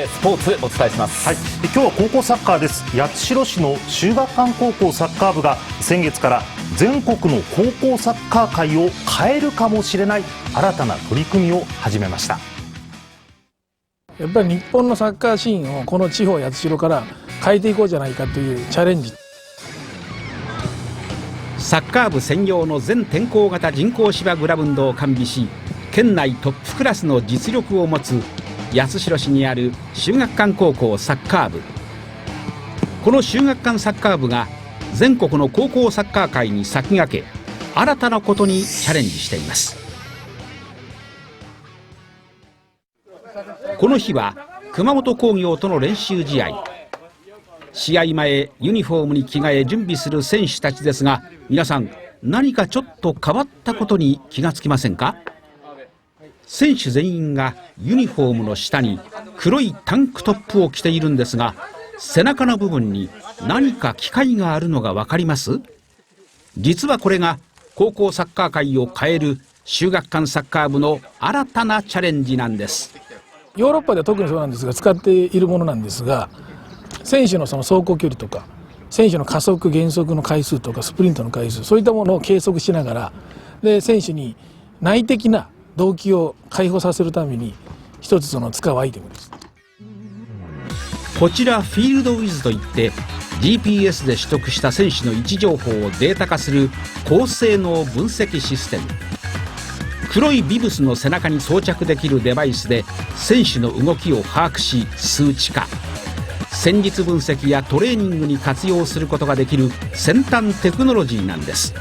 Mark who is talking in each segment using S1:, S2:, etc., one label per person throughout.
S1: スポーツお伝えします。
S2: はい、今日は高校サッカーです。八代市の秀岳館高校サッカー部が先月から全国の高校サッカー界を変えるかもしれない新たな取り組みを始めました。
S3: やっぱり日本のサッカーシーンをこの地方八代から変えていこうじゃないかというチャレンジ。
S4: サッカー部専用の全天候型人工芝グラウンドを完備し、県内トップクラスの実力を持つ八代市にある秀岳館高校サッカー部。この秀岳館サッカー部が全国の高校サッカー界に先駆け、新たなことにチャレンジしています。この日は熊本工業との練習試合。試合前、ユニフォームに着替え準備する選手たちですが、皆さん何かちょっと変わったことに気がつきませんか？選手全員がユニフォームの下に黒いタンクトップを着ているんですが、背中の部分に何か機械があるのが分かります？実はこれが高校サッカー界を変える秀岳館サッカー部の新たなチャレンジなんです。
S3: ヨーロッパでは特にそうなんですが、使っているものなんですが、選手のその走行距離とか選手の加速減速の回数とかスプリントの回数、そういったものを計測しながら、で選手に内的な動機を解放させるために一つその使うアイテムです。
S4: こちらフィールドウィズといって GPS で取得した選手の位置情報をデータ化する高性能分析システム。黒いビブスの背中に装着できるデバイスで選手の動きを把握し数値化、戦術分析やトレーニングに活用することができる先端テクノロジーなんです。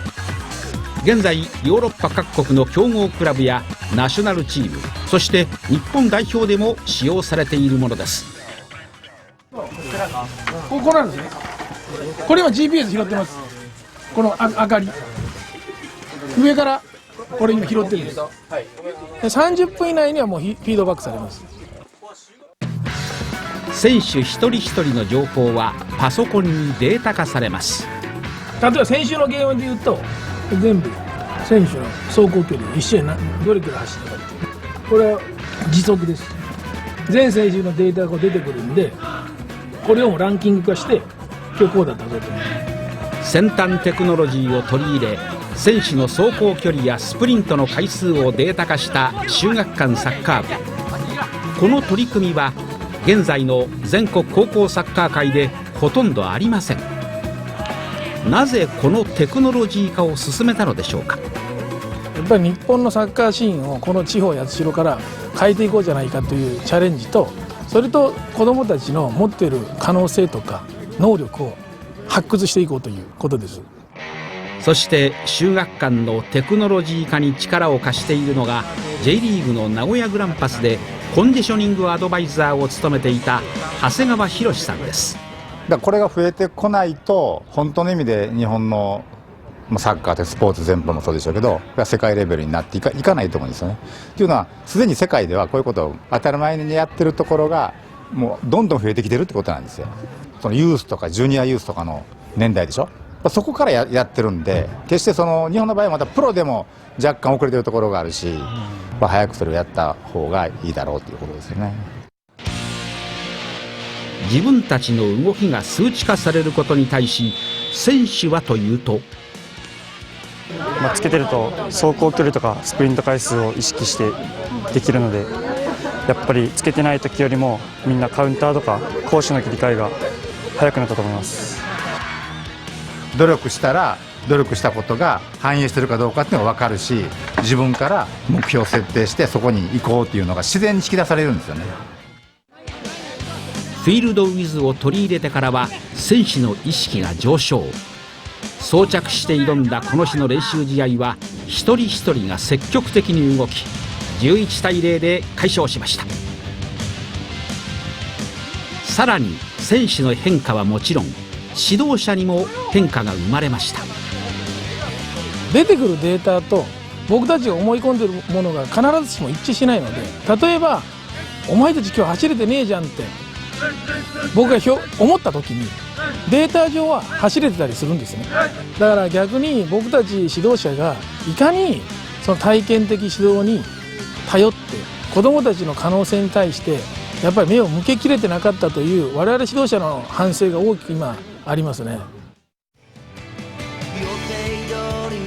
S4: 現在ヨーロッパ各国の強豪クラブやナショナルチーム、そして日本代表でも使用されているものです。
S3: ここなんですね。これは GPS 拾ってます。この明かり上からこれ今拾ってるんです。で30分以内にはもうフィードバックされます。
S4: 選手一人一人の情報はパソコンにデータ化されます。
S3: 例えば先週のゲームでいうと、全部選手の走行距離、一試合どれくらい走ったかっていう、これは時速です。全選手のデータが出てくるんで、これをランキング化して今日こうだったぞと。
S4: 先端テクノロジーを取り入れ、選手の走行距離やスプリントの回数をデータ化した秀岳館サッカー部。この取り組みは現在の全国高校サッカー界でほとんどありません。なぜこのテクノロジー化を進めたのでしょうか。
S3: やっぱり日本のサッカーシーンをこの地方八代から変えていこうじゃないかというチャレンジと、それと子どもたちの持っている可能性とか能力を発掘していこうということです。
S4: そして秀岳館のテクノロジー化に力を貸しているのが J リーグの名古屋グランパスでコンディショニングアドバイザーを務めていた長谷川博さんです。
S5: だからこれが増えてこないと本当の意味で日本のサッカーってスポーツ全般もそうでしょうけど世界レベルになっていかないと思うんですよね。というのはすでに世界ではこういうことを当たり前にやってるところがもうどんどん増えてきてるってことなんですよ。そのユースとかジュニアユースとかの年代でしょ。そこからやってるんで、決してその日本の場合はまたプロでも若干遅れてるところがあるし、早くそれをやった方がいいだろうということですよね。
S4: 自分たちの動きが数値化されることに対し選手はというと、
S6: つけてると走行距離とかスプリント回数を意識してできるので、やっぱりつけてない時よりもみんなカウンターとか攻守の切り替えが早くなったと思います。
S5: 努力したら努力したことが反映してるかどうかっていうのが分かるし、自分から目標を設定してそこに行こうっていうのが自然に引き出されるんですよね。
S4: フィールドウィズを取り入れてからは選手の意識が上昇。装着して挑んだこの日の練習試合は一人一人が積極的に動き11対0で快勝しました。さらに選手の変化はもちろん指導者にも変化が生まれました。
S3: 出てくるデータと僕たちが思い込んでいるものが必ずしも一致しないので、例えばお前たち今日走れてねえじゃんって僕が思った時にデータ上は走れてたりするんですね。だから逆に僕たち指導者がいかにその体験的指導に頼って子どもたちの可能性に対してやっぱり目を向けきれてなかったという我々指導者の反省が大きく今ありますね。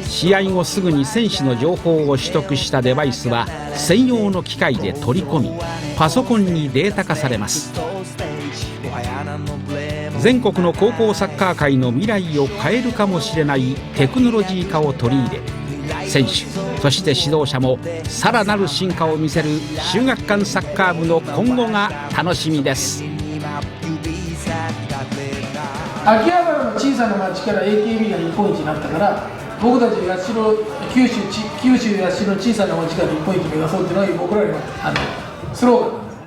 S4: 試合後すぐに選手の情報を取得したデバイスは専用の機械で取り込みパソコンにデータ化されます。全国の高校サッカー界の未来を変えるかもしれないテクノロジー化を取り入れ、選手そして指導者もさらなる進化を見せる秀岳館サッカー部の今後が楽しみです。
S3: 秋葉原の小さな町から AKB が日本一になったから、僕たち九州八代の小さな町から日本一目指そうっていうのが僕らのスローガンなんですね。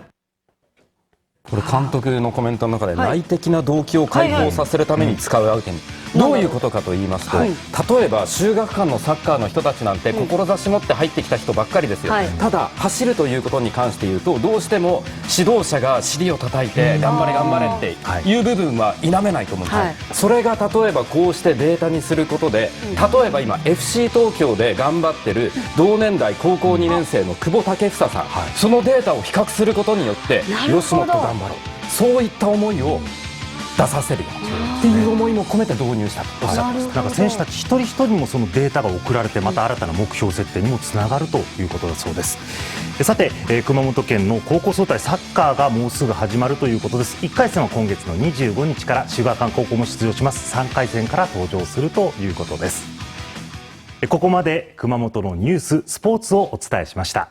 S1: これ監督のコメントの中で内的な動機を解放させるために使うアイテム、どういうことかと言いますと、例えば秀岳館のサッカーの人たちなんて志持って入ってきた人ばっかりですよ、ただ走るということに関して言うとどうしても指導者が尻を叩いて頑張れ頑張れっていう部分は否めないと思うんです、それが例えばこうしてデータにすることで、例えば今 FC 東京で頑張ってる同年代高校2年生の久保建英さん、そのデータを比較することによって吉本頑張ろう、そういった思いを出させるよっていう思いも込めて導入したとおっしゃってました。
S2: なんか選手たち一人一人にもそのデータが送られて、また新たな目標設定にもつながるということだそうです。さて、熊本県の高校総体サッカーがもうすぐ始まるということです。1回戦は今月の25日から秀岳館高校も出場します。3回戦から登場するということです。ここまで熊本のニューススポーツをお伝えしました。